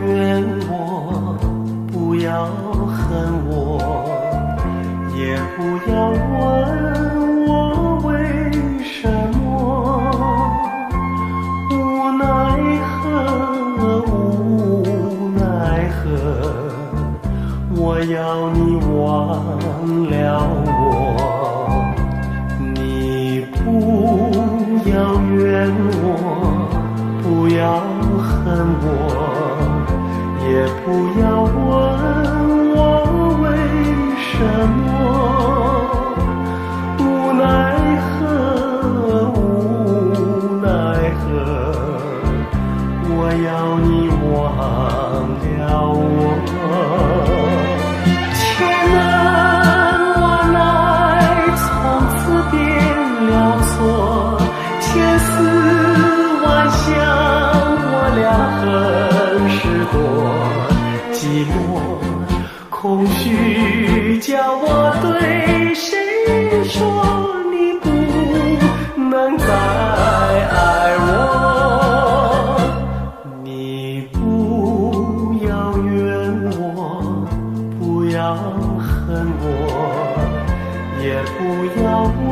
怨我，不要恨我，也不要问我为什么。无奈何，无奈何，我要你忘了我。你不要怨我，不要恨我，也不要问我为什么。无奈何，无奈何，我要你忘了我。千难万难，从此变了错，千丝万想，我俩很是多。寂寞空虚叫我对谁说，你不能再爱我。你不要怨我，不要恨我，也不要问